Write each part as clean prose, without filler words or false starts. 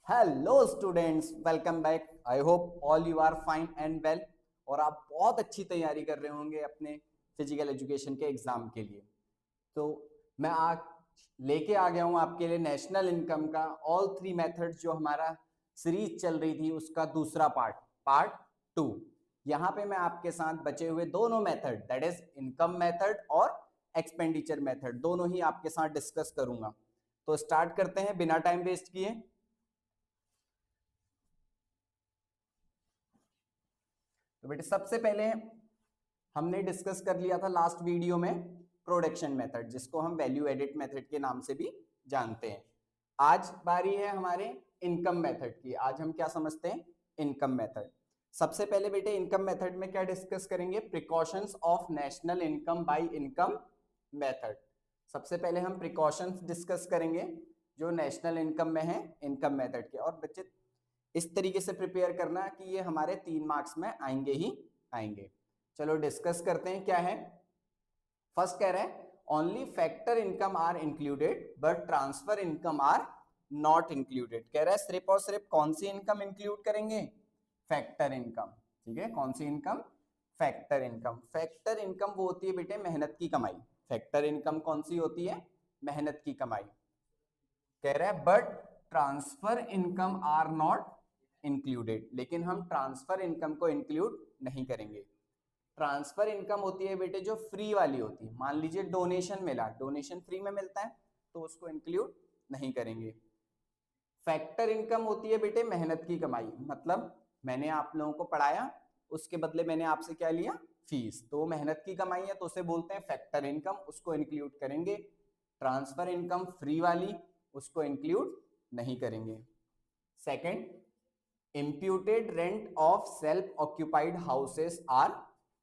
Hello students, welcome back. I hope all you are fine and well और आप बहुत अच्छी तैयारी कर रहे होंगे अपने फिजिकल एजुकेशन के एग्जाम के लिए। तो मैं आज लेके आ गया हूं आपके लिए नेशनल इनकम का ऑल थ्री मेथड्स, जो हमारा सीरीज चल रही थी उसका दूसरा पार्ट 2। यहाँ पे मैं आपके साथ बचे हुए दोनों method, that is income method और एक्सपेंडिचर मेथड, दोनों ही आपके साथ डिस्कस करूंगा। तो स्टार्ट करते हैं बिना टाइम वेस्ट किए। तो बेटे सबसे पहले हमने डिस्कस कर लिया था लास्ट वीडियो में प्रोडक्शन मेथड, जिसको हम वैल्यू एडिट मेथड के नाम से भी जानते हैं। आज बारी है हमारे इनकम मेथड की। आज हम क्या समझते हैं? Income method. सबसे पहले बेटे इनकम मेथड में क्या डिस्कस करेंगे? Precautions of national income by income method. सबसे पहले हम प्रिकॉशंस डिस्कस करेंगे जो नेशनल इनकम में है इनकम मेथड के। और बच्चे इस तरीके से प्रिपेयर करना कि ये हमारे 3 मार्क्स में आएंगे ही आएंगे। चलो डिस्कस करते हैं क्या है। फर्स्ट कह रहे हैं only factor income are included but transfer income are not included. कह रहा है सिर्फ और सिर्फ कौन सी इनकम इंक्लूड करेंगे? Factor income. ठीक है, कौन सी income? Factor income. Factor income वो होती है बेटे मेहनत की कमाई। फैक्टर इनकम कौन सी होती है? मेहनत की कमाई। कह रहा है but transfer income are not included, लेकिन हम ट्रांसफर इनकम को इंक्लूड नहीं करेंगे। ट्रांसफर इनकम होती है बेटे जो फ्री वाली होती है। मान लीजिए डोनेशन मिला, डोनेशन फ्री में मिलता है तो उसको इंक्लूड नहीं करेंगे। फैक्टर इनकम होती है बेटे मेहनत की कमाई, मतलब मैंने आप लोगों को पढ़ाया, उसके बदले मैंने आपसे क्या लिया? फीस। तो मेहनत की कमाई है तो उसे बोलते हैं फैक्टर इनकम, उसको इंक्लूड करेंगे। ट्रांसफर इनकम फ्री वाली, उसको इंक्लूड नहीं करेंगे। Second, imputed rent of self occupied houses are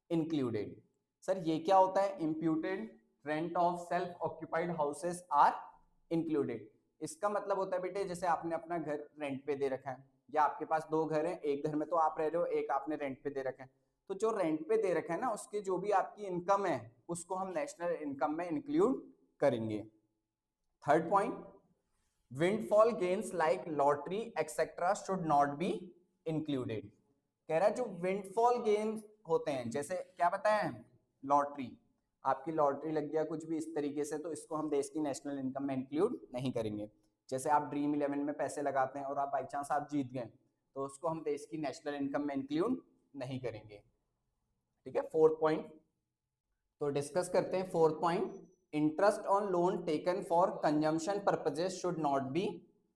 included। Sir ये क्या होता है? imputed rent of self occupied houses are included। इसका मतलब होता है बेटे जैसे आपने अपना घर रेंट पे दे रखा है, या आपके पास 2 घर हैं, एक घर में तो आप रह रहे हो, एक आपने रेंट पे दे रखा है। तो जो रेंट पे दे रखा है ना, उसके जो भी आपकी इनकम है उसको हम नेशनल इनकम में इंक्लूड करेंगे। Third point, windfall gains like lottery etcetera should not be included. कह रहा है जो विंडफॉल गेन्स होते हैं, जैसे क्या बताया है? लॉटरी। आपकी लॉटरी लग गया कुछ भी इस तरीके से, तो इसको हम देश की नेशनल इनकम में इंक्लूड नहीं करेंगे। जैसे आप ड्रीम 11 में पैसे लगाते हैं और आप बाई चांस आप जीत गए, तो उसको हम देश की नेशनल इनकम में इंक्लूड नहीं करेंगे। ठीक है, फोर्थ पॉइंट। तो डिस्कस करते हैं fourth point. Interest on loan taken for consumption purposes should not be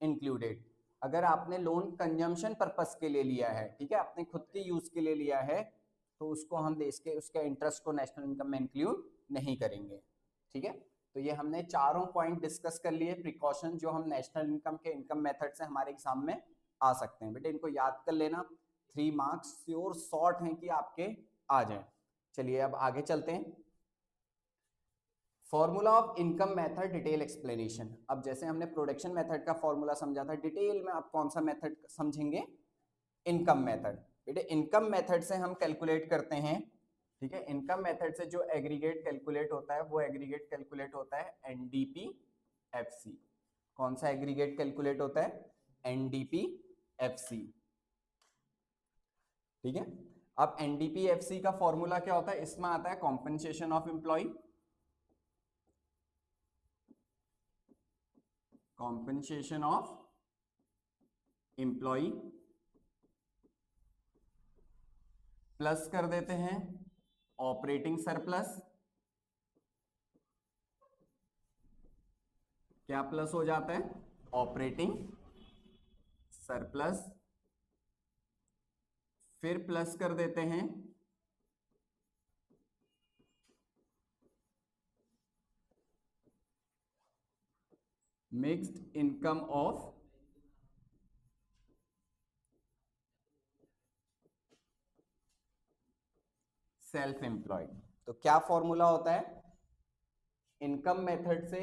included. अगर आपने लोन कंजम्पशन पर्पस के लिए लिया है, ठीक है, अपने खुद के यूज के लिए लिया है, तो उसको हम देश के उसके इंटरेस्ट को नेशनल इनकम में इंक्लूड नहीं करेंगे। ठीक है, तो ये हमने चारों पॉइंट डिस्कस कर लिए प्रिकॉशन, जो हम नेशनल इनकम के इनकम मेथड से हमारे एग्जाम में आ सकते हैं। बेटे इनको याद कर लेना, 3 मार्क्स श्योर शॉर्ट हैं कि आपके आ जाए। चलिए अब आगे चलते हैं। Formula of income method detail explanation. अब जैसे हमने प्रोडक्शन मेथड का फॉर्मूला समझा था, डिटेल में आप कौन सा मेथड समझेंगे? Income method. बेटे इनकम मेथड से हम कैलकुलेट करते हैं, ठीक है, इनकम मेथड से जो एग्रीगेट कैलकुलेट होता है वो एग्रीगेट कैलकुलेट होता है एनडीपी एफसी। कौन सा एग्रीगेट कैलकुलेट होता है? NDP FC. ठीक है, अब एनडीपी एफसी का फॉर्मूला क्या होता है? इसमें आता है compensation of employ, compensation of employ plus कर देते हैं ऑपरेटिंग सरप्लस। क्या प्लस हो जाता है? Operating surplus. फिर प्लस कर देते हैं mixed income of self employed. तो क्या फॉर्मूला होता है? इनकम मेथड से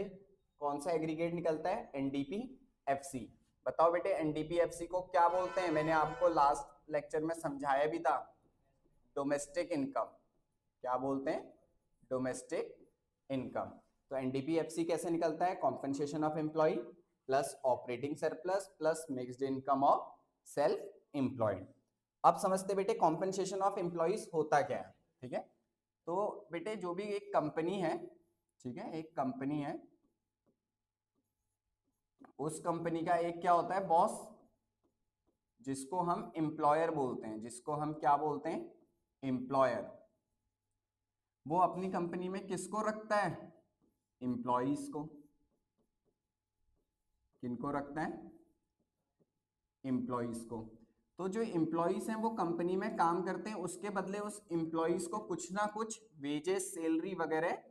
कौन सा एग्रीगेट निकलता है? NDP FC. बताओ बेटे एनडीपी एफसी को क्या बोलते हैं? मैंने आपको लास्ट लेक्चर में समझाया भी था, डोमेस्टिक इनकम। क्या बोलते हैं? Domestic income. तो एनडीपी एफसी कैसे निकलता है? Compensation of employ plus operating surplus plus mixed income of self employed. अब समझते बेटे कॉम्पेंसेशन ऑफ एम्प्लॉइज होता क्या है। ठीक है, तो बेटे जो भी एक कंपनी है, ठीक है, एक कंपनी है, उस कंपनी का एक क्या होता है बॉस, जिसको हम एम्प्लॉयर बोलते हैं, जिसको हम क्या बोलते हैं, एम्प्लॉयर। वो अपनी कंपनी में किसको रखता है, एम्प्लॉइज को। किनको रखता है, एम्प्लॉइज को। तो जो एम्प्लॉइज हैं वो कंपनी में काम करते हैं, उसके बदले उस एम्प्लॉइज को कुछ ना कुछ वेजेस सैलरी वगैरह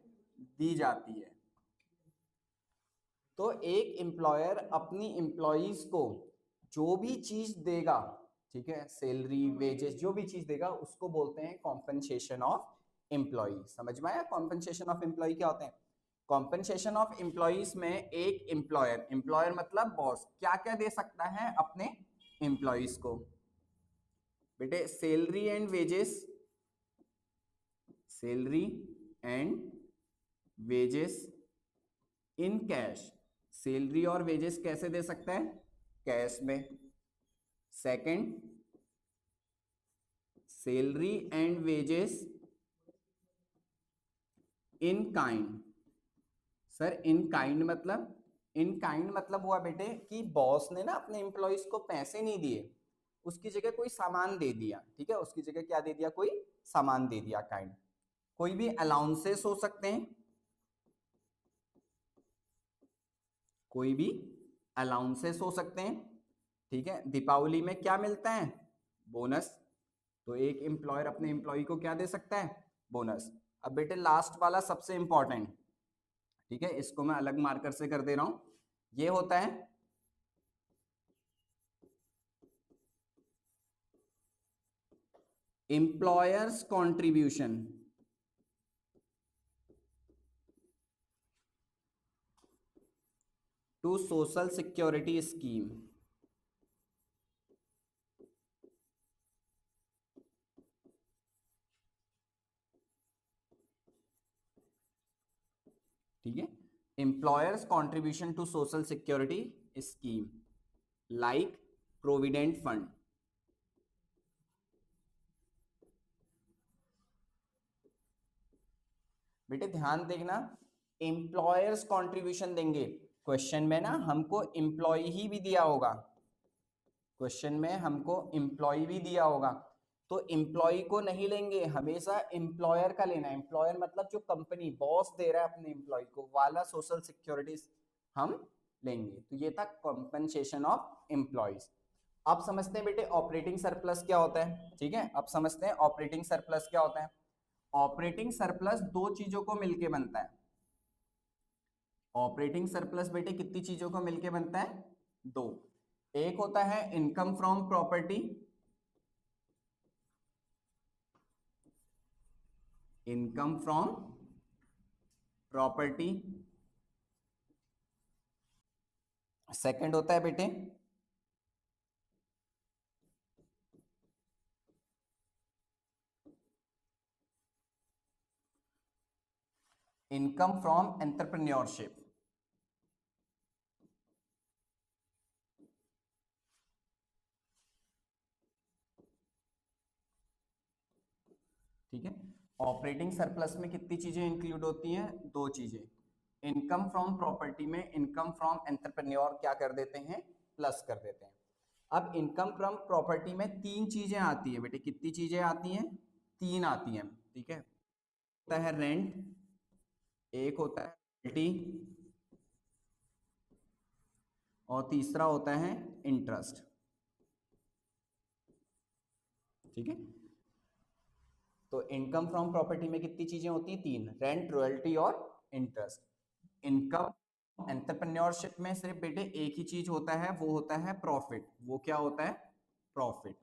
दी जाती है। तो एक एम्प्लॉयर अपनी एम्प्लॉइज को जो भी चीज देगा, ठीक है, सैलरी वेजेस जो भी चीज देगा, उसको बोलते हैं कॉम्पेंसेशन ऑफ एम्प्लॉय। समझ में आया कॉम्पेंसेशन ऑफ एम्प्लॉय क्या होते हैं। कॉम्पेंसेशन ऑफ एम्प्लॉइज में एक एम्प्लॉयर, एम्प्लॉयर मतलब बॉस, क्या क्या दे सकता है अपने एम्प्लॉइज को। बेटे salary and wages, salary and wages in cash. Salary और वेजेस कैसे दे सकता है, कैश में। Second, salary and wages in kind. Sir in kind मतलब, इन काइंड मतलब हुआ बेटे कि बॉस ने ना अपने एम्प्लॉइज को पैसे नहीं दिए, उसकी जगह कोई सामान दे दिया। ठीक है, उसकी जगह क्या दे दिया, कोई सामान दे दिया, काइंड। कोई भी अलाउंसेस हो सकते हैं, कोई भी अलाउंसेस हो सकते हैं। ठीक है, दीपावली में क्या मिलता है, बोनस। तो एक एम्प्लॉयर अपने एम्प्लॉय को क्या दे सकता है, बोनस। अब बेटे लास्ट वाला सबसे इंपॉर्टेंट, ठीक है, इसको मैं अलग मार्कर से कर दे रहा हूं, ये होता है employers contribution to social security scheme. ठीक है, employers contribution to social security scheme like provident fund. बेटे ध्यान देखना, एम्प्लॉयर्स कंट्रीब्यूशन देंगे, क्वेश्चन में ना हमको एम्प्लॉय ही भी दिया होगा, क्वेश्चन में हमको एम्प्लॉय भी दिया होगा, तो एम्प्लॉय को नहीं लेंगे, हमेशा एम्प्लॉयर का लेना है। एम्प्लॉयर मतलब जो कंपनी बॉस दे रहा है अपने एम्प्लॉय को, वाला सोशल सिक्योरिटी हम लेंगे। तो ये था कॉम्पेंसेशन ऑफ एम्प्लॉयज। अब समझते हैं बेटे ऑपरेटिंग सरप्लस क्या होता है। ठीक है, अब समझते हैं ऑपरेटिंग सरप्लस क्या होता है। ऑपरेटिंग सरप्लस दो चीजों को मिलके बनता है। ऑपरेटिंग सरप्लस बेटे कितनी चीजों को मिलके बनता है, दो। एक होता है income from property, income from property. Second होता है बेटे इनकम फ्रॉम एंटरप्रेन्योरशिप। ठीक है, ऑपरेटिंग सरप्लस में कितनी चीजें इंक्लूड होती हैं, दो चीजें। इनकम फ्रॉम प्रॉपर्टी में इनकम फ्रॉम एंटरप्रेन्योर क्या कर देते हैं, प्लस कर देते हैं। अब इनकम फ्रॉम प्रॉपर्टी में तीन चीजें आती है बेटे, कितनी चीजें आती हैं, तीन आती हैं। ठीक है, होता है रेंट, एक होता है रॉयल्टी, और तीसरा होता है इंटरेस्ट। ठीक है, तो इनकम फ्रॉम प्रॉपर्टी में कितनी चीजें होती हैं, तीन, रेंट, रॉयल्टी और इंटरेस्ट। इनकम एंटरप्रेन्योरशिप में सिर्फ बेटे एक ही चीज होता है, वो होता है प्रॉफिट। वो क्या होता है, प्रॉफिट।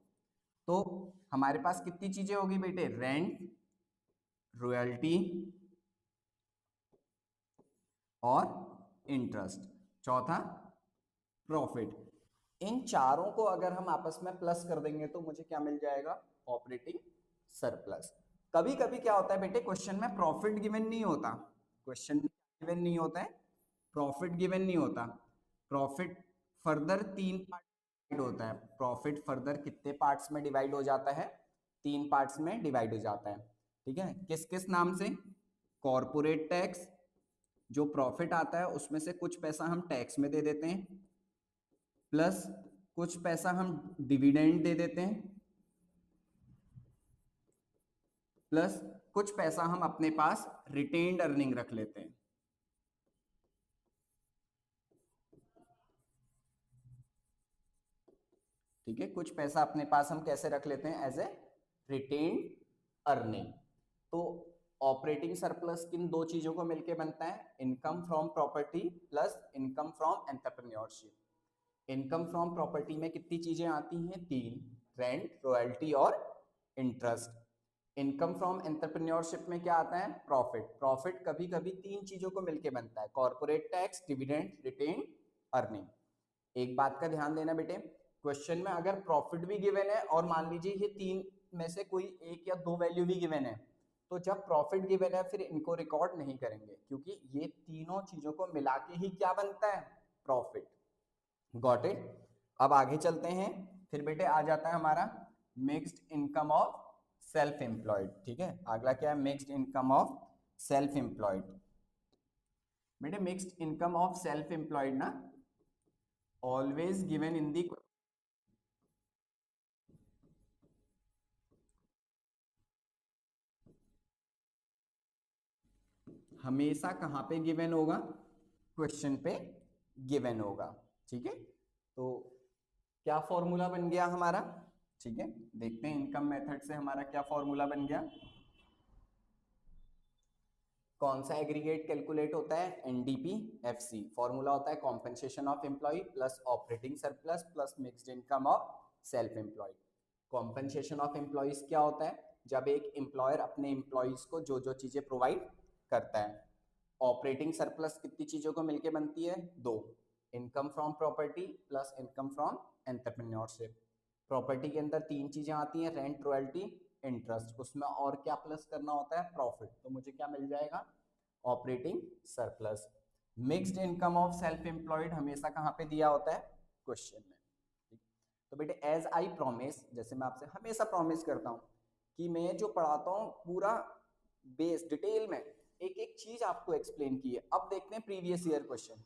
तो हमारे पास कितनी चीजें होगी बेटे, रेंट, रॉयल्टी और इंटरेस्ट, चौथा प्रॉफिट। इन चारों को अगर हम आपस में प्लस कर देंगे तो मुझे क्या मिल जाएगा, ऑपरेटिंग सरप्लस। कभी कभी क्या होता है बेटे, क्वेश्चन में प्रॉफिट गिवन नहीं होता, क्वेश्चन गिवन नहीं होता है, प्रॉफिट गिवन नहीं होता, प्रॉफिट फर्दर 3 पार्ट होता है। प्रॉफिट फर्दर कितने पार्ट्स में डिवाइड हो जाता है? 3 पार्ट्स में डिवाइड हो जाता है। ठीक है, किस किस नाम से? कॉर्पोरेट टैक्स, जो प्रॉफिट आता है उसमें से कुछ पैसा हम टैक्स में दे देते हैं, प्लस कुछ पैसा हम डिविडेंड दे देते हैं, प्लस कुछ पैसा हम अपने पास रिटेन्ड अर्निंग रख लेते हैं। ठीक है, कुछ पैसा अपने पास हम कैसे रख लेते हैं? As a retained earning. तो ऑपरेटिंग सरप्लस किन दो चीजों को मिलके बनता है? Income from property plus income from entrepreneurship. Income from property में कितनी चीजें आती हैं? 3, रेंट, रॉयल्टी और इंटरेस्ट। इनकम फ्रॉम एंटरप्रेन्योरशिप में क्या आता है? प्रॉफिट। प्रॉफिट कभी कभी 3 चीजों को मिलके बनता है, corporate tax, dividend, retain earning. एक बात का ध्यान देना बेटे, क्वेश्चन में अगर प्रॉफिट भी गिवन है और मान लीजिए ये 3 में से कोई एक या 2 वैल्यू भी गिवन है, तो जब प्रॉफिट गिवन है फिर इनको रिकॉर्ड नहीं करेंगे, क्योंकि ये तीनों चीजों को मिला के ही क्या बनता है? प्रॉफिट। Got it? अब आगे चलते हैं। फिर बेटे आ जाता है हमारा mixed income of self employed. ठीक है, अगला क्या है? Mixed income of self employed. बेटे mixed income of self employed ना ऑलवेज गिवन इन दी, हमेशा कहां पे गिवन होगा? क्वेश्चन पे गिवन होगा। ठीक है, तो क्या फॉर्मूला बन गया हमारा? ठीक है, देखते हैं इनकम मेथड से हमारा क्या फॉर्मूला बन गया। कौन सा एग्रीगेट कैलकुलेट होता है? NDP FC. फॉर्मूला होता है compensation of employ plus operating surplus plus mixed income of self employ. Compensation of employees क्या होता है? जब एक एम्प्लॉयर अपने एम्प्लॉयज को जो जो चीजें प्रोवाइड करता है। ऑपरेटिंग सरप्लस कितनी चीजों को मिलकर बनती है? 2, income from property plus income from entrepreneurship. Property के अंदर 3 चीजें आती हैं, रेंट, रॉयल्टी, इंटरेस्ट। उसमें और क्या प्लस करना होता है? प्रॉफिट। तो मुझे क्या मिल जाएगा? Operating surplus. Mixed income of self employed हमेशा कहां पे दिया होता है? क्वेश्चन में। तो बेटे एज आई प्रॉमिस, जैसे मैं आपसे हमेशा प्रॉमिस करता हूं कि मैं जो पढ़ाता हूं पूरा बेस डिटेल में एक एक चीज आपको एक्सप्लेन की है। अब देखते हैं प्रीवियस ईयर क्वेश्चन,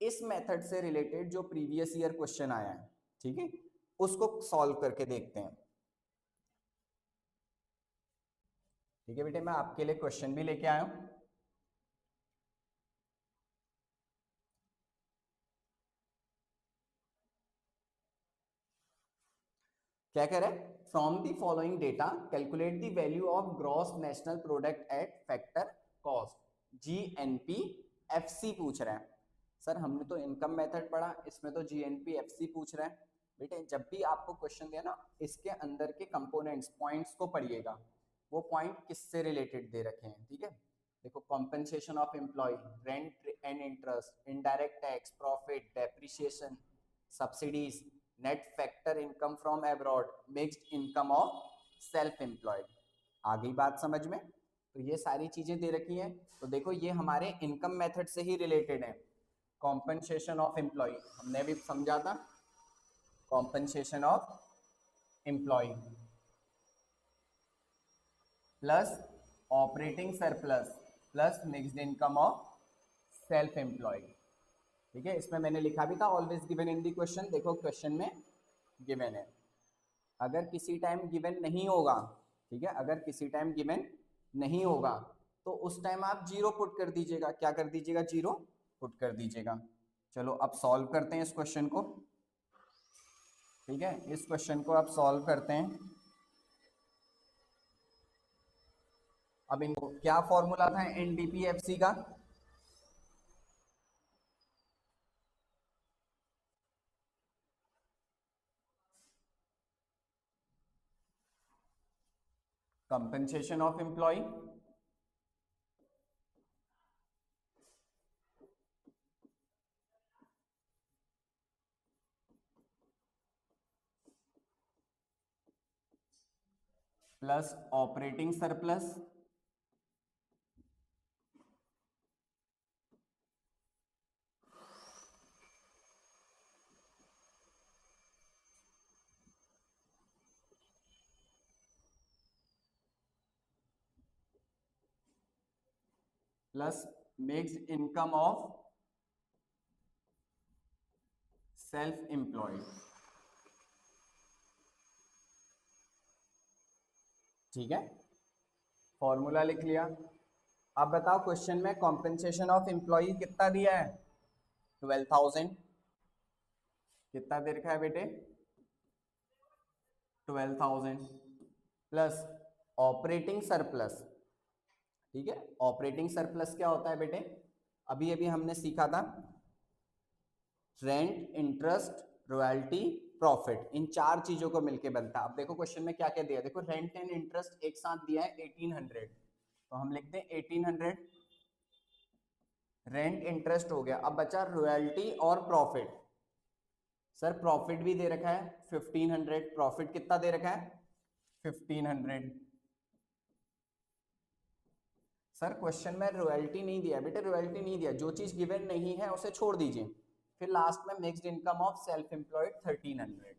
इस मेथड से रिलेटेड जो प्रीवियस ईयर क्वेश्चन आया है, ठीक है, उसको सॉल्व करके देखते हैं। ठीक है बेटे, मैं आपके लिए क्वेश्चन भी लेके आया हूं। क्या कह रहा है? From the following data calculate the value of gross national product at factor cost, GNP FC पूछ रहा है। सर हमने तो इनकम मेथड पढ़ा, इसमें तो जीएनपी एफसी पूछ रहा है। बेटे जब भी आपको क्वेश्चन दिया ना, इसके अंदर के कंपोनेंट्स पॉइंट्स को पढ़िएगा, वो पॉइंट किससे रिलेटेड दे रखे हैं। ठीक है, देखो compensation of employ, rent and interest, indirect tax, profit, depreciation, subsidies, net factor income from abroad, mixed income of self employed. आ गई बात समझ में? तो ये सारी चीजें दे रखी हैं। तो देखो ये हमारे इनकम मेथड से ही रिलेटेड है। कॉम्पेंसेशन ऑफ एम्प्लॉय हमने भी समझा था, compensation of employ plus operating surplus plus mixed income of self employ. ठीक है, इसमें मैंने लिखा भी था always given in the question. देखो क्वेश्चन में गिवन है, अगर किसी टाइम गिवन नहीं होगा, ठीक है, अगर किसी टाइम गिवन नहीं होगा तो उस टाइम आप जीरो पुट कर दीजिएगा। क्या कर दीजिएगा? जीरो पुट कर दीजिएगा। चलो अब सॉल्व करते हैं इस क्वेश्चन को। ठीक है, इस क्वेश्चन को आप सॉल्व करते हैं। अब इनको क्या फॉर्मूला था एनडीपीएफसी का? Compensation of employ plus operating surplus plus mixed income of self employed. ठीक है, फॉर्मूला लिख लिया। अब बताओ क्वेश्चन में कॉम्पेंसेशन ऑफ एम्प्लॉय कितना दिया है? 12,000। कितना दे रखा है बेटे? 12,000 प्लस ऑपरेटिंग सरप्लस। ठीक है, ऑपरेटिंग सरप्लस क्या होता है बेटे? अभी अभी हमने सीखा था, रेंट, इंटरेस्ट, रॉयल्टी, प्रॉफिट, इन चार चीजों को मिलके बनता है। अब देखो क्वेश्चन में क्या क्या दिया है, देखो रेंट एंड इंटरेस्ट एक साथ दिया है 1800, तो हम लिखते हैं 1800 रेंट इंटरेस्ट हो गया। अब बचा रॉयल्टी और प्रॉफिट। सर प्रॉफिट भी दे रखा है 1500, प्रॉफिट कितना दे रखा है? 1500। सर क्वेश्चन में रॉयल्टी नहीं दिया बेटे, रॉयल्टी नहीं दिया, जो चीज गिवन नहीं है उसे छोड़ दीजिए। फिर लास्ट में mixed income of self employed 1300।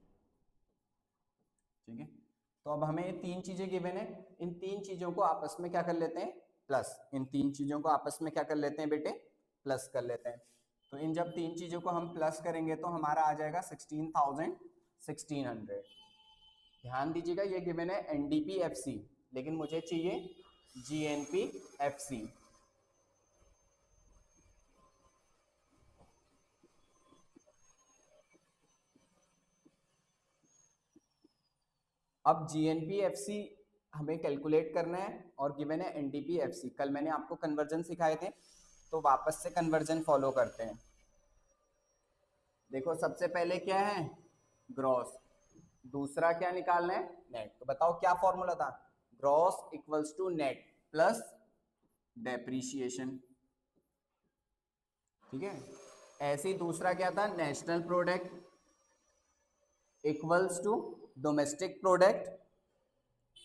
ठीक है, तो अब हमें ये तीन चीजें गिवन है, इन तीन चीजों को आपस में क्या कर लेते हैं? प्लस। इन तीन चीजों को आपस में क्या कर लेते हैं बेटे? प्लस कर लेते हैं। तो इन जब तीन चीजों को हम प्लस करेंगे तो हमारा आ जाएगा 16,1600। ध्यान दीजिएगा ये गिवन है एनडीपीएफसी, लेकिन मुझे चाहिए जीएनपीएफसी। अब जीएनपीएफसी हमें कैलकुलेट करना है और गिवन है एनडीपीएफसी। कल मैंने आपको कन्वर्जन सिखाए थे, तो वापस से कन्वर्जन फॉलो करते हैं। देखो सबसे पहले क्या है? ग्रॉस। दूसरा क्या निकालना है? नेट। तो बताओ क्या फॉर्मूला था? Gross equals to net plus depreciation. ठीक है, ऐसे ही दूसरा क्या था? National product equals to domestic product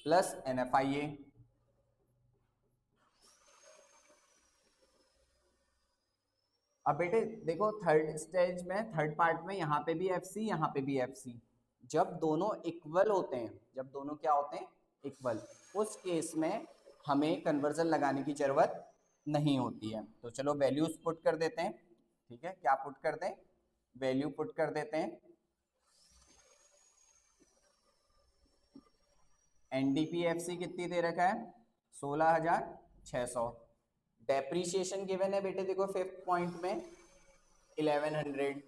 plus NFIA. अब बेटे देखो थर्ड स्टेज में, थर्ड पार्ट में, यहाँ पे भी एफसी, यहाँ पे भी एफसी। जब दोनों इक्वल होते हैं, जब दोनों क्या होते हैं? इक्वल, उस केस में हमें कन्वर्जन लगाने की जरूरत नहीं होती है। तो चलो वैल्यूज पुट कर देते हैं। ठीक है, क्या पुट कर दें? वैल्यू पुट कर देते हैं। एनडीपीएफसी कितनी दे रखा है? 16,600। डेप्रीशिएशन गिवन है बेटे, देखो फिफ्थ पॉइंट में 1100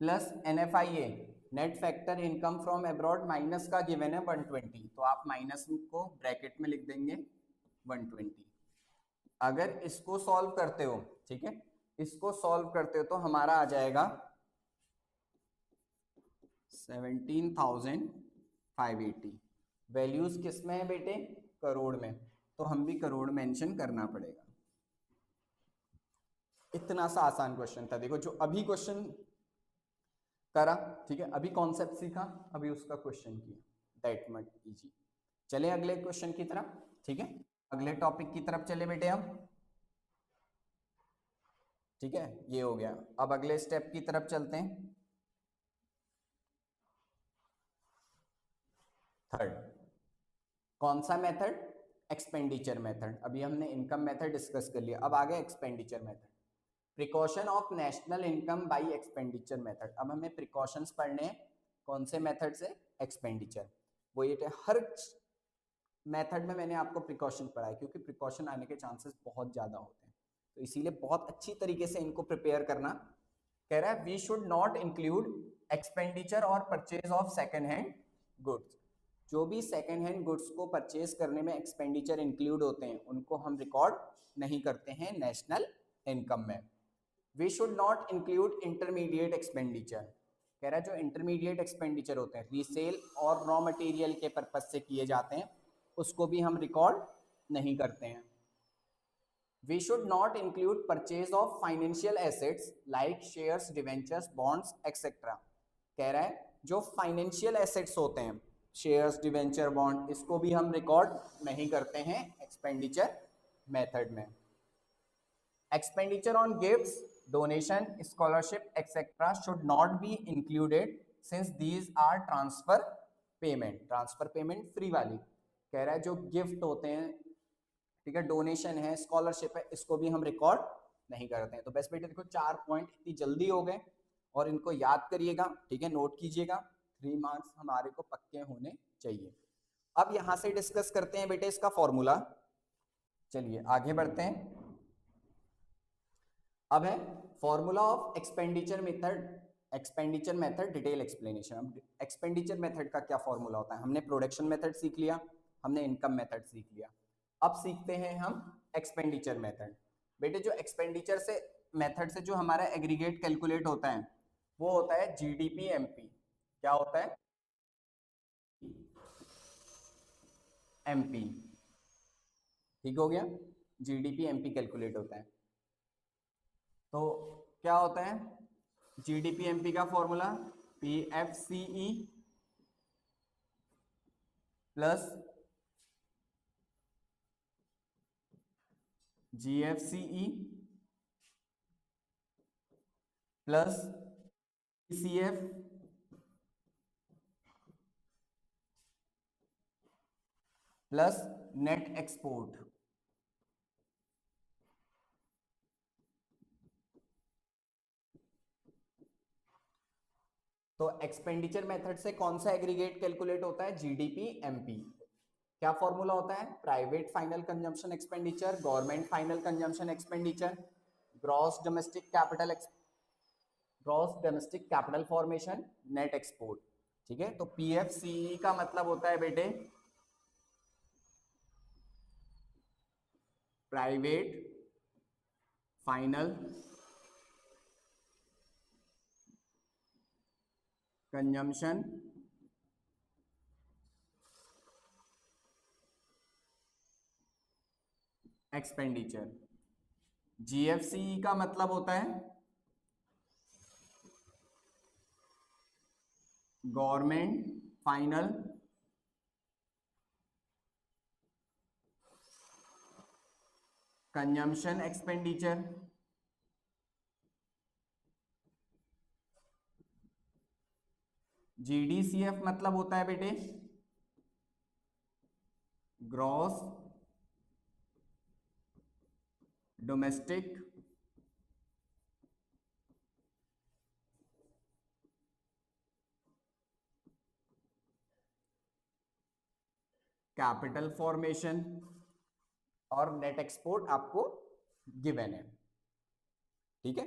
plus NFIA net factor income from abroad minus का गिवन है 120, तो आप माइनस को ब्रैकेट में लिख देंगे 120। अगर इसको सॉल्व करते हो, ठीक है, इसको सॉल्व करते हो तो हमारा आ जाएगा 17,580। वैल्यूज किस में है बेटे? करोड़ में, तो हम भी करोड़ मेंशन करना पड़ेगा। इतना सा आसान क्वेश्चन था। देखो जो अभी क्वेश्चन करा, ठीक है, अभी कॉन्सेप्ट सीखा, अभी उसका क्वेश्चन किया, दैट मच इजी। चले अगले क्वेश्चन की तरफ। ठीक है, अगले टॉपिक की तरफ चले बेटे हम। ठीक है, ये हो गया। अब अगले स्टेप की तरफ चलते हैं। थर्ड कौन सा मेथड? Expenditure method. अभी हमने इनकम मेथड डिस्कस कर लिया, अब आ गया expenditure method. Precaution of national income by expenditure method. अब हमें प्रिकॉशंस पढ़ने हैं, कौन से मेथड से? एक्सपेंडिचर। वो ये हर मेथड में मैंने आपको प्रिकॉशन पढ़ाया, क्योंकि प्रिकॉशन आने के चांसेस बहुत ज्यादा होते हैं, तो इसीलिए बहुत अच्छी तरीके से इनको प्रिपेयर करना। कह रहा है we should not include expenditure और purchase of second hand goods. जो भी सेकेंड हैंड गुड्स को परचेज करने में एक्सपेंडिचर इंक्लूड होते हैं, उनको हम रिकॉर्ड नहीं करते हैं नेशनल इनकम में। We should not include intermediate expenditure. कह रहा है जो इंटरमीडिएट एक्सपेंडिचर होते हैं, रीसेल और रॉ मटेरियल के पर्पज से किए जाते हैं, उसको भी हम रिकॉर्ड नहीं करते हैं। We should not include purchase of financial assets like shares, debentures, bonds etcetera. कह रहा है जो फाइनेंशियल एसेट्स होते हैं, शेयर्स, डिवेंचर, बॉन्ड, इसको भी हम रिकॉर्ड नहीं करते हैं एक्सपेंडिचर मेथड में। Expenditure on gifts, donation, scholarship etcetera should not be included since these are transfer payment. Transfer payment free वाली। कह रहा है जो गिफ्ट होते हैं, ठीक है, डोनेशन है, स्कॉलरशिप है, इसको भी हम रिकॉर्ड नहीं करते हैं। तो बस बेटे देखो 4 पॉइंट इतनी जल्दी हो गए और इनको याद करिएगा, ठीक है, नोट कीजिएगा, 3 मार्क्स हमारे को पक्के होने चाहिए। अब यहां से डिस्कस करते हैं बेटे इसका फॉर्मूला। चलिए आगे बढ़ते हैं। अब है formula of expenditure method, expenditure method detail explanation. अब एक्सपेंडिचर मेथड का क्या फॉर्मूला होता है? हमने प्रोडक्शन मेथड सीख लिया, हमने इनकम मेथड सीख लिया, अब सीखते हैं हम एक्सपेंडिचर मेथड। बेटे जो एक्सपेंडिचर से मेथड से जो हमारा एग्रीगेट कैलकुलेट होता है वो होता है जीडीपी एमपी। क्या होता है? एमपी, ठीक हो गया, जीडीपी एमपी कैलकुलेट होता है। तो क्या होता है जीडीपी एमपी का formula? PFCE plus GFCE plus CF plus net export. तो एक्सपेंडिचर मेथड से कौन सा एग्रीगेट कैलकुलेट होता है? GDP MP. क्या फॉर्मूला होता है? Private final consumption expenditure, government final consumption expenditure, gross domestic capital, gross domestic capital formation, net export. ठीक है, तो पीएफसीई का मतलब होता है बेटे private final consumption expenditure. GFCE का मतलब होता है government final consumption expenditure. GDCF मतलब होता है बेटे ग्रॉस डोमेस्टिक कैपिटल फॉर्मेशन, और नेट एक्सपोर्ट आपको गिवन है। ठीक है,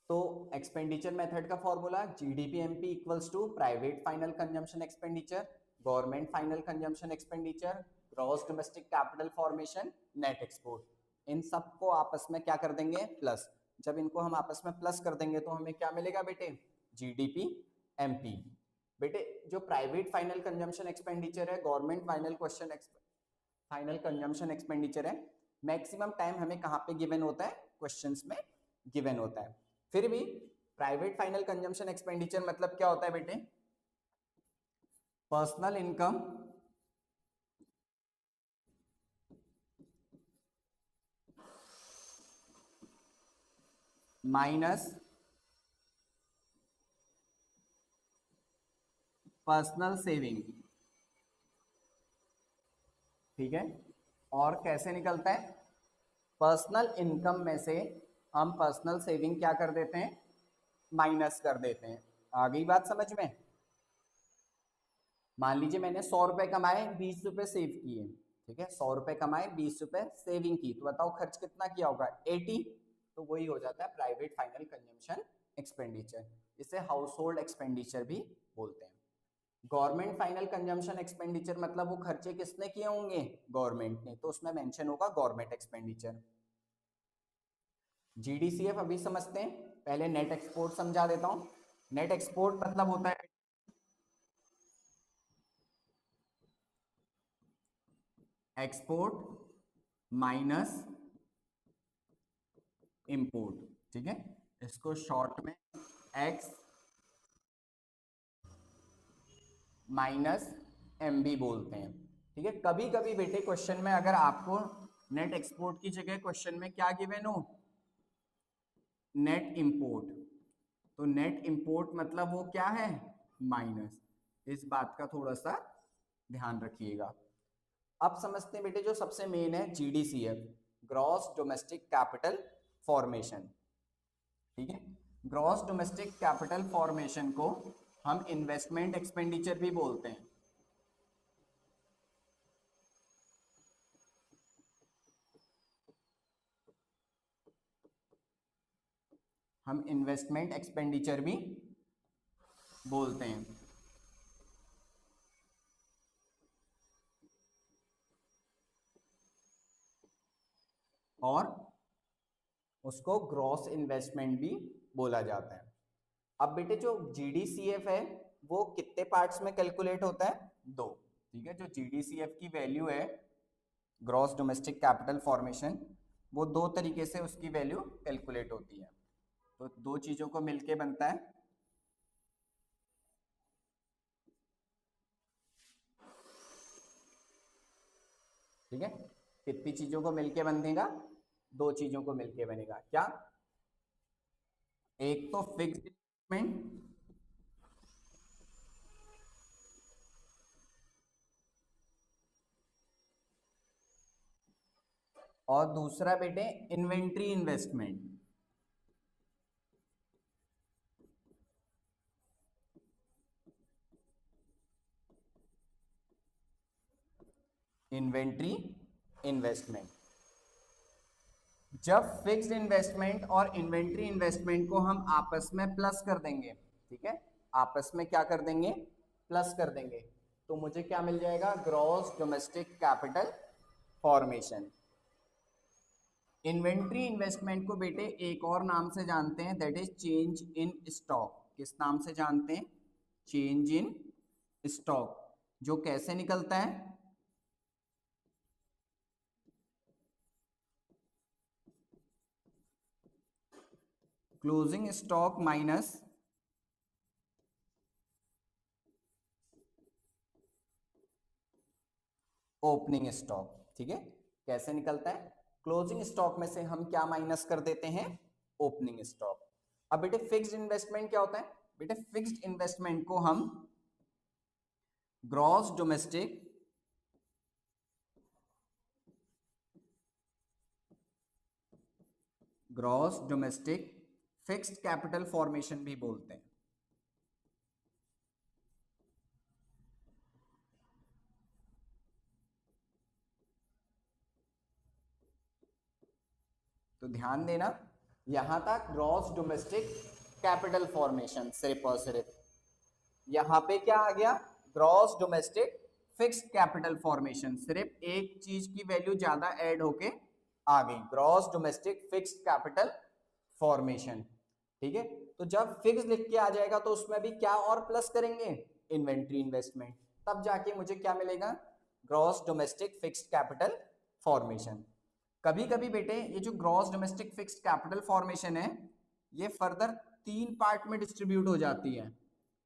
तो एक्सपेंडिचर मेथड का formula GDP MP equals to private final consumption expenditure, government final consumption expenditure, gross domestic capital formation, net export. इन सबको आपस में क्या कर देंगे? प्लस। जब इनको हम आपस में प्लस कर देंगे तो हमें क्या मिलेगा बेटे? GDP MP. बेटे जो प्राइवेट फाइनल कंजम्पशन एक्सपेंडिचर है, government final question final consumption expenditure है, मैक्सिमम टाइम हमें कहां पे गिवन होता है? क्वेश्चंस में गिवन होता है। फिर भी प्राइवेट फाइनल कंजम्पशन एक्सपेंडिचर मतलब क्या होता है बेटे? Personal income minus personal saving. ठीक है, और कैसे निकलता है? पर्सनल इनकम में से हम पर्सनल सेविंग क्या कर देते हैं? माइनस कर देते हैं। आ गई बात समझ में? मान लीजिए मैंने 100 रुपए कमाए, 20 रुपए सेव किए। ठीक है, 100 रुपए कमाए, 20 रुपए सेविंग की, तो बताओ खर्च कितना किया होगा? 80। तो वही हो जाता है प्राइवेट फाइनल कंजम्पशन एक्सपेंडिचर। इसे हाउस होल्ड एक्सपेंडिचर भी बोलते हैं। गवर्नमेंट फाइनल कंजम्पशन एक्सपेंडिचर मतलब वो खर्चे किसने किए होंगे? गवर्नमेंट ने, तो उसमें मेंशन होगा गवर्नमेंट एक्सपेंडिचर। जीडीसीएफ अभी समझते हैं, पहले नेट एक्सपोर्ट समझा देता हूं। नेट एक्सपोर्ट मतलब होता है एक्सपोर्ट माइनस इंपोर्ट। ठीक है, इसको शॉर्ट में एक्स माइनस एमबी बोलते हैं। ठीक है, कभी कभी बेटे क्वेश्चन में अगर आपको नेट एक्सपोर्ट की जगह क्वेश्चन में क्या गिवन हो? नेट इंपोर्ट, तो नेट इंपोर्ट मतलब वो क्या है? माइनस। इस बात का थोड़ा सा ध्यान रखिएगा। अब समझते हैं बेटे जो सबसे मेन है GDCF, gross domestic capital formation. ठीक है, ग्रॉस डोमेस्टिक कैपिटल फॉर्मेशन को हम इन्वेस्टमेंट एक्सपेंडिचर भी बोलते हैं। हम इन्वेस्टमेंट एक्सपेंडिचर भी बोलते हैं। और उसको ग्रॉस इन्वेस्टमेंट भी बोला जाता है। अब बेटे जो GDCF है वो कितने पार्ट्स में कैलकुलेट होता है? दो। ठीक है, जो GDCF की वैल्यू है, ग्रॉस डोमेस्टिक कैपिटल फॉर्मेशन, वो दो तरीके से उसकी वैल्यू कैलकुलेट होती है। तो दो चीजों को मिलके बनता है। ठीक है, कितनी चीजों को मिलके बनेगा? दो चीजों को मिलके बनेगा। क्या? एक तो फिक्स्ड इन्वेस्टमेंट, और दूसरा बेटे इन्वेंट्री इन्वेस्टमेंट। Inventory investment. जब फिक्स्ड इन्वेस्टमेंट और इन्वेंट्री इन्वेस्टमेंट को हम आपस में प्लस कर देंगे, ठीक है, आपस में क्या कर देंगे? प्लस कर देंगे, तो मुझे क्या मिल जाएगा? Gross domestic capital formation. Inventory investment को बेटे एक और नाम से जानते हैं, that is change in stock. किस नाम से जानते हैं? Change in stock. जो कैसे निकलता है? Closing stock minus opening stock. ठीक है, कैसे निकलता है? क्लोजिंग स्टॉक में से हम क्या माइनस कर देते हैं? Opening stock. अब बेटे फिक्स्ड इन्वेस्टमेंट क्या होता है? बेटे फिक्स्ड इन्वेस्टमेंट को हम gross domestic fixed capital formation भी बोलते हैं। तो ध्यान देना, यहां तक ग्रॉस डोमेस्टिक कैपिटल फॉर्मेशन सिर्फ और सिर्फ। यहां पे क्या आ गया? Gross domestic fixed capital formation. सिर्फ एक चीज की वैल्यू ज्यादा ऐड होके आ गई, gross domestic fixed capital formation. ठीक है, तो जब फिक्स लिख के आ जाएगा तो उसमें भी क्या और प्लस करेंगे? Inventory investment. तब जाके मुझे क्या मिलेगा? Gross domestic fixed capital formation. कभी कभी बेटे ये जो gross domestic fixed capital formation है, ये फर्दर 3 पार्ट में डिस्ट्रीब्यूट हो जाती है।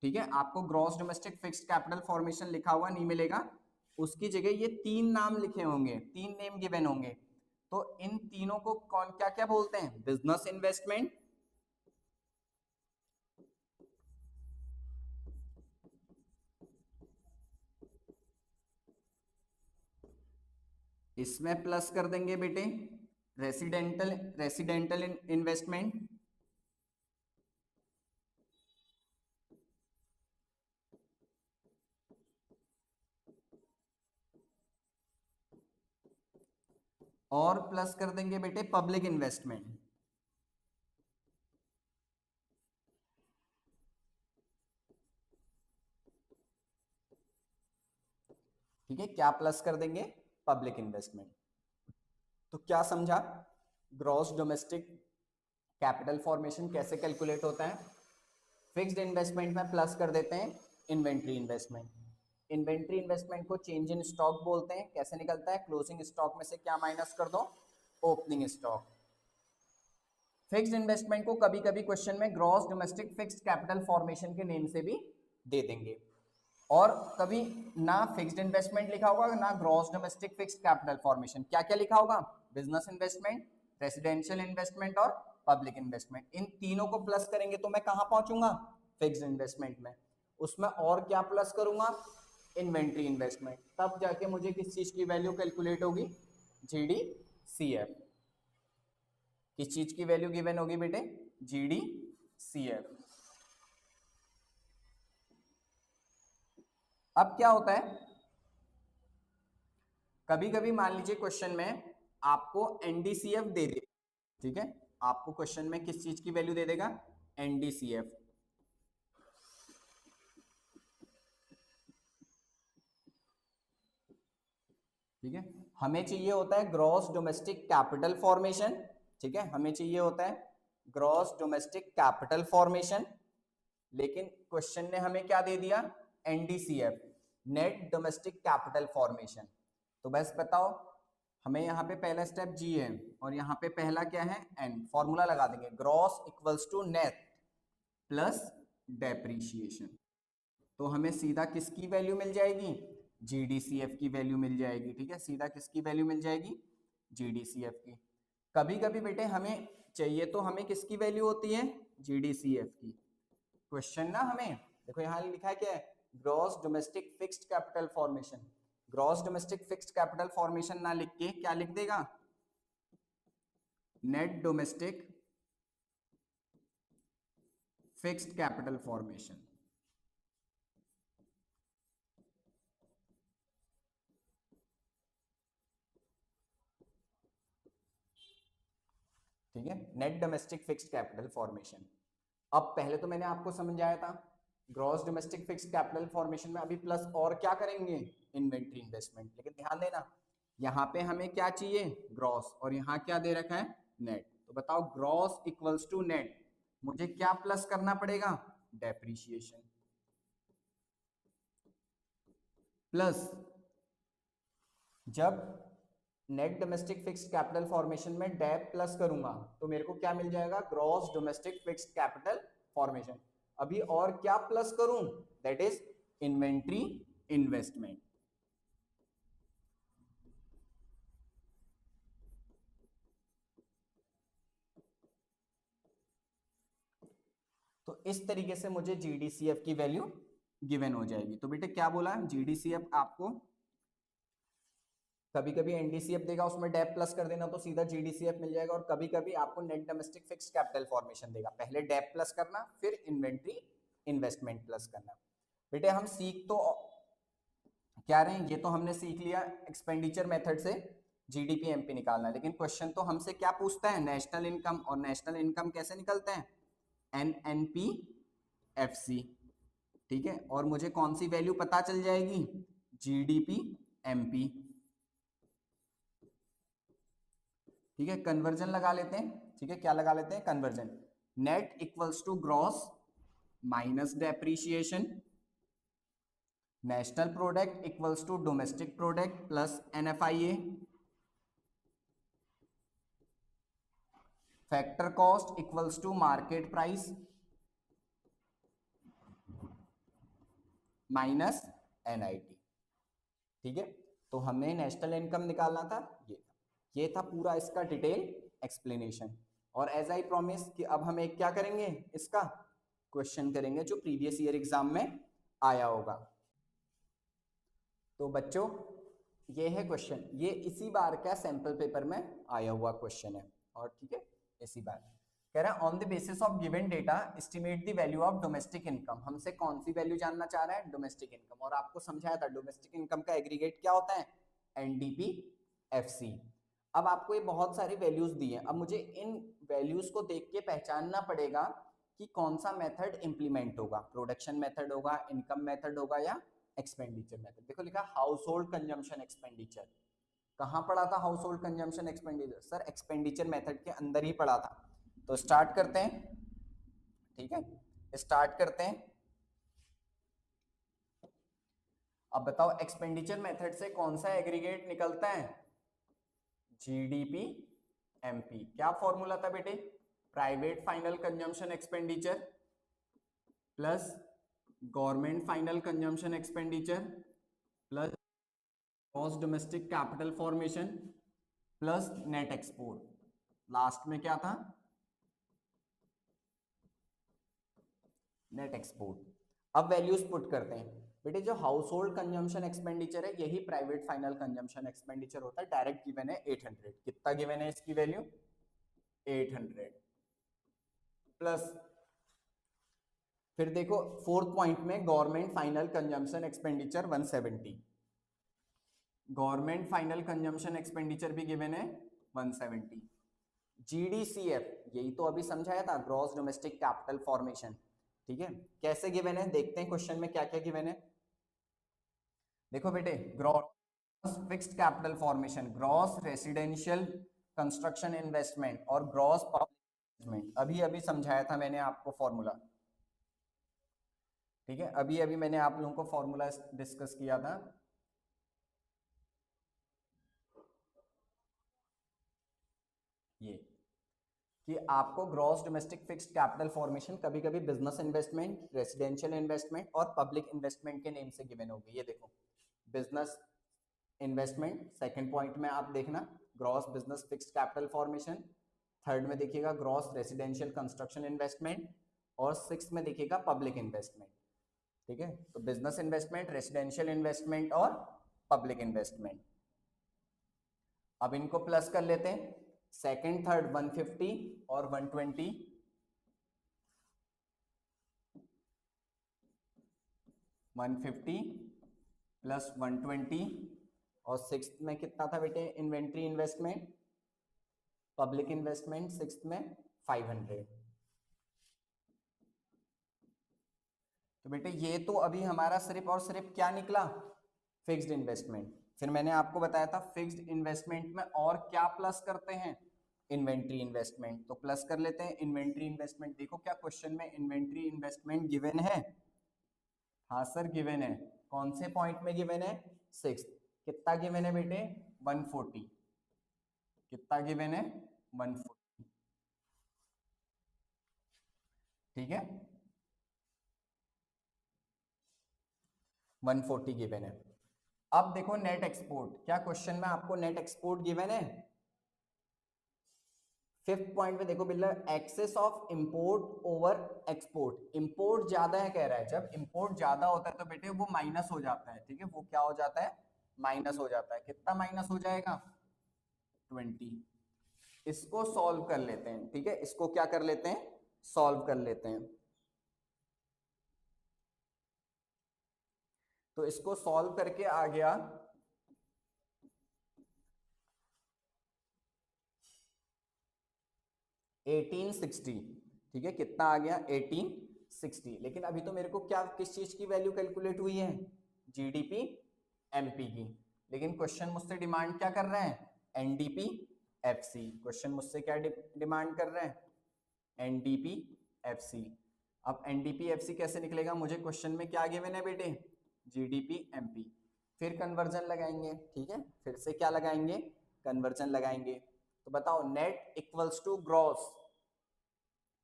ठीक है, आपको gross domestic fixed capital formation लिखा हुआ नहीं मिलेगा, उसकी जगह ये 3 नाम लिखे होंगे, 3 नेम गिवन होंगे। तो इन तीनों को कौन क्या क्या बोलते हैं? बिजनेस इन्वेस्टमेंट, इसमें प्लस कर देंगे बेटे रेसिडेंटल इन्वेस्टमेंट, और प्लस कर देंगे बेटे पब्लिक इन्वेस्टमेंट। ठीक है, क्या प्लस कर देंगे? Public investment. तो क्या समझा? ग्रॉस डोमेस्टिक कैपिटल फॉर्मेशन कैसे कैलकुलेट होता है? फिक्स्ड इन्वेस्टमेंट में प्लस कर देते हैं इन्वेंट्री इन्वेस्टमेंट। इन्वेंट्री इन्वेस्टमेंट को चेंज इन स्टॉक बोलते हैं। कैसे निकलता है? क्लोजिंग स्टॉक में से क्या माइनस कर दो? Opening stock. फिक्स्ड इन्वेस्टमेंट को कभी कभी क्वेश्चन में gross domestic fixed capital formation के नेम से भी दे देंगे। और कभी ना फिक्स्ड इन्वेस्टमेंट लिखा होगा ना gross domestic fixed capital formation, क्या क्या लिखा होगा? बिजनेस इन्वेस्टमेंट, रेसिडेंशियल इन्वेस्टमेंट और पब्लिक इन्वेस्टमेंट। इन तीनों को प्लस करेंगे तो मैं कहां पहुंचूंगा? फिक्स्ड इन्वेस्टमेंट में। उसमें और क्या प्लस करूंगा? इन्वेंट्री इन्वेस्टमेंट, तब जाके मुझे किस चीज की वैल्यू कैलकुलेट होगी, GDCF। किस चीज की वैल्यू गिवन होगी बेटे, GDCF। अब क्या होता है, कभी कभी मान लीजिए क्वेश्चन में आपको NDCF दे दे, ठीक है, आपको क्वेश्चन में किस चीज की वैल्यू दे देगा, NDCF। ठीक है, हमें चाहिए होता है ग्रॉस डोमेस्टिक कैपिटल फॉर्मेशन, ठीक है, हमें चाहिए होता है ग्रॉस डोमेस्टिक कैपिटल फॉर्मेशन, लेकिन क्वेश्चन ने हमें क्या दे दिया, NDCF, net domestic capital formation. तो बस बताओ, हमें यहाँ पे पहला स्टेप G है और यहाँ पे पहला क्या है, N, फॉर्मूला लगा देंगे, gross equals to net plus depreciation. तो हमें सीधा किसकी वैल्यू मिल जाएगी, GDCF की वैल्यू मिल जाएगी, ठीक है, सीधा किसकी वैल्यू मिल जाएगी, GDCF की। कभी कभी बेटे हमें चाहिए तो हमें किसकी वैल्यू होती है, GDCF की। क्वेश्चन ना हमें देखो यहाँ लिखा है क्या है, gross domestic fixed capital formation, gross domestic fixed capital formation ना लिख के क्या लिख देगा, net domestic fixed capital formation. ठीक है, net domestic fixed capital formation. अब पहले तो मैंने आपको समझाया था gross domestic fixed capital formation में अभी प्लस और क्या करेंगे, इन्वेंट्री इन्वेस्टमेंट। लेकिन ध्यान देना यहाँ पे हमें क्या चाहिए, ग्रॉस, और यहाँ क्या दे रखा है, नेट। तो बताओ ग्रॉस इक्वल्स टू नेट, मुझे क्या प्लस करना पड़ेगा, डेप्रीशिएशन, प्लस जब net domestic fixed capital formation में डेप प्लस करूंगा तो मेरे को क्या मिल जाएगा, gross domestic fixed capital formation. अभी और क्या प्लस करूं, दैट इज इन्वेंट्री इन्वेस्टमेंट। तो इस तरीके से मुझे GDCF की वैल्यू गिवन हो जाएगी। तो बेटे क्या बोला, GDCF आपको कभी कभी NDCF देगा, उसमें डेप प्लस कर देना तो सीधा GDCF मिल जाएगा, और कभी कभी आपको net domestic fixed capital formation देगा, पहले डेप प्लस करना फिर इन्वेंट्री इन्वेस्टमेंट प्लस करना। बेटे हम सीख तो क्या रहे हैं, ये तो हमने सीख लिया एक्सपेंडिचर मेथड से GDP MP निकालना, लेकिन क्वेश्चन तो हमसे क्या पूछता है, नेशनल इनकम, और नेशनल इनकम कैसे निकलते हैं, NNP/FC, ठीक है, और मुझे कौन सी वैल्यू पता चल जाएगी, GDP MP, ठीक है। कन्वर्जन लगा लेते हैं, ठीक है, क्या लगा लेते हैं, conversion, net equals to gross minus depreciation, national product equals to domestic product plus NFIA, factor cost equals to market price minus NIT, ठीक है। तो हमने नेशनल इनकम निकालना था, ये था पूरा इसका डिटेल एक्सप्लेनेशन। और एज आई प्रॉमिस कि अब हम एक क्या करेंगे, इसका क्वेश्चन करेंगे जो प्रीवियस ईयर एग्जाम में आया होगा। तो बच्चों ये है क्वेश्चन, ये इसी बार का सैंपल पेपर में आया हुआ क्वेश्चन है, और ठीक है इसी बार कह रहा है on the basis of given data estimate the value of domestic income. हमसे कौन सी वैल्यू जानना चाह रहा है, डोमेस्टिक इनकम, और आपको समझाया था डोमेस्टिक इनकम का एग्रीगेट क्या होता है, NDP/FC। अब आपको ये बहुत सारी वैल्यूज दी हैं, अब मुझे इन वैल्यूज को देख के पहचानना पड़ेगा कि कौन सा मेथड इंप्लीमेंट होगा, प्रोडक्शन मेथड होगा, इनकम मेथड होगा, या एक्सपेंडिचर मेथड। देखो लिखा हाउस होल्ड कंजम्पशन एक्सपेंडिचर, कहाँ पढ़ा था house hold consumption expenditure, sir expenditure method के अंदर ही पढ़ा था। तो स्टार्ट करते हैं, ठीक है, स्टार्ट करते हैं। अब बताओ एक्सपेंडिचर मेथड से कौन सा एग्रीगेट निकलता है, GDP MP। क्या फॉर्मूला था बेटे, private final consumption expenditure plus government final consumption expenditure plus gross domestic capital formation plus net export, last में क्या था, नेट एक्सपोर्ट। अब वैल्यूज पुट करते हैं, बेटे जो हाउस होल्ड कंजम्पशन एक्सपेंडिचर है यही प्राइवेट फाइनल कंजम्पशन एक्सपेंडिचर होता है। डायरेक्ट गिवन है 800, कितना गिवन है इसकी वैल्यू 800 प्लस, फिर देखो फोर्थ पॉइंट में government final consumption expenditure 170, government final consumption expenditure भी गिवन है 170। जीडीसीएफ यही तो अभी समझाया था, ग्रॉस डोमेस्टिक कैपिटल फॉर्मेशन, ठीक है। कैसे गिवन है देखते हैं क्वेश्चन में क्या क्या गिवन है। देखो बेटे gross fixed capital formation, gross residential construction investment और ग्रॉस पब्लिक इन्वेस्टमेंट, अभी अभी समझाया था मैंने आपको फॉर्मूला, ठीक है। अभी अभी मैंने आप लोगों को फॉर्मूला डिस्कस किया था। ये कि आपको gross domestic fixed capital formation कभी कभी बिजनेस इन्वेस्टमेंट, रेसिडेंशियल इन्वेस्टमेंट और पब्लिक इन्वेस्टमेंट के नेम से गिवन होगी। ये देखो बिजनेस इन्वेस्टमेंट, सेकंड पॉइंट में आप देखना gross business fixed capital formation, third में देखिएगा ग्रॉस रेसिडेंशियल कंस्ट्रक्शन इन्वेस्टमेंट और सिक्स्थ में देखिएगा पब्लिक इन्वेस्टमेंट, ठीक है। तो बिजनेस इन्वेस्टमेंट, रेसिडेंशियल इन्वेस्टमेंट और पब्लिक इन्वेस्टमेंट। अब इनको प्लस कर लेते हैं, सेकंड थर्ड 150 और 120, 150 प्लस 120 और सिक्स्थ में कितना था बेटे inventory investment, public investment sixth में 500। तो बेटे ये तो अभी हमारा सिर्फ और सिर्फ क्या निकला फिक्स्ड इन्वेस्टमेंट। फिर मैंने आपको बताया था फिक्स्ड इन्वेस्टमेंट में और क्या प्लस करते हैं इन्वेंट्री इन्वेस्टमेंट, तो प्लस कर लेते हैं इन्वेंट्री इन्वेस्टमेंट। देखो क्या क्वेश्चन में इन्वेंट्री इन्वेस्टमेंट गिवन है, हाँ सर गिवन है, कौन से पॉइंट में गिवन है सिक्स, कितना गिवन है बेटे 140, कितना गिवन है 140, ठीक है 140 गिवन है। अब देखो नेट एक्सपोर्ट, क्या क्वेश्चन में आपको नेट एक्सपोर्ट गिवन है, फिफ्थ पॉइंट में देखो बिल्ला excess of import over export, import ज्यादा है कह रहा है, जब इंपोर्ट ज्यादा होता है तो बेटे वो माइनस हो जाता है, ठीक है, वो क्या हो जाता है माइनस हो जाता है, कितना माइनस हो जाएगा 20। इसको सॉल्व कर लेते हैं, ठीक है, इसको क्या कर लेते हैं सॉल्व कर लेते हैं। तो इसको सॉल्व करके आ गया 1860, ठीक है, कितना आ गया 1860। लेकिन अभी तो मेरे को क्या किस चीज की वैल्यू कैलकुलेट हुई है जीडीपी एमपी की, लेकिन क्वेश्चन मुझसे डिमांड क्या कर रहे हैं एनडीपी एफसी, क्वेश्चन मुझसे क्या डिमांड कर रहे हैं एनडीपी एफसी। अब एनडीपी एफसी कैसे निकलेगा, मुझे क्वेश्चन में क्या गिवन है बेटे जीडीपी एमपी, फिर कन्वर्जन लगाएंगे, ठीक है, फिर से क्या लगाएंगे कन्वर्जन लगाएंगे। तो बताओ नेट इक्वल्स टू ग्रॉस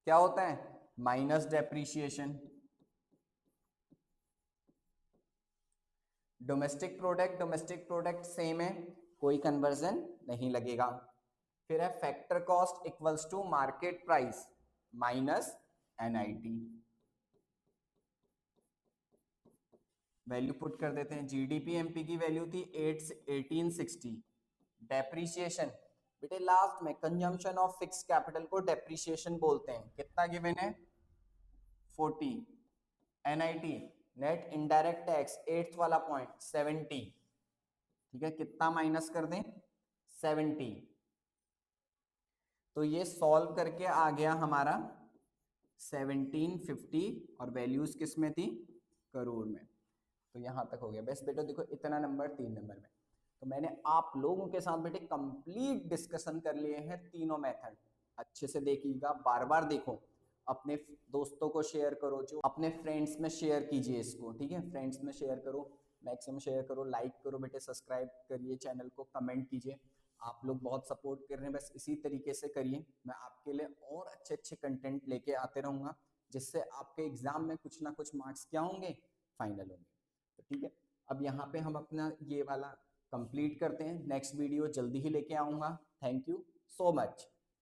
क्या होता है minus depreciation, domestic product same है, कोई कन्वर्जन नहीं लगेगा। फिर है factor cost equals to market price minus NIT, value put कर देते हैं, जीडीपी एमपी की वैल्यू थी 1860, डेप्रीशिएशन बेटे लास्ट में कंजम्पशन ऑफ फिक्स कैपिटल को डेप्रीशिएशन बोलते हैं, कितना गिवन है 40, NIT net indirect tax eighth वाला पॉइंट 70, ठीक है, कितना माइनस कर दें 70। तो ये सॉल्व करके आ गया हमारा 1750 और वैल्यूज किस में थी करोड़ में। तो यहां तक हो गया बस बेटा, देखो इतना नंबर 3 नंबर में। तो मैंने आप लोगों के साथ बेटे कंप्लीट डिस्कशन कर लिए हैं तीनों मेथड, अच्छे से देखिएगा, बार बार देखो, अपने दोस्तों को शेयर करो, जो अपने फ्रेंड्स में शेयर कीजिए इसको, ठीक है, फ्रेंड्स में शेयर करो, मैक्सिमम शेयर करो, लाइक करो बेटे, सब्सक्राइब करिए चैनल को, कमेंट कीजिए। आप लोग बहुत सपोर्ट कर रहे हैं, बस इसी तरीके से करिए, मैं आपके लिए और अच्छे अच्छे कंटेंट लेके आते रहूँगा, जिससे आपके एग्जाम में कुछ ना कुछ मार्क्स क्या होंगे फाइनल होंगे। तो ठीक है, अब यहाँ पे हम अपना ये वाला कंप्लीट करते हैं, नेक्स्ट वीडियो जल्दी ही लेके आऊँगा। Thank you so much.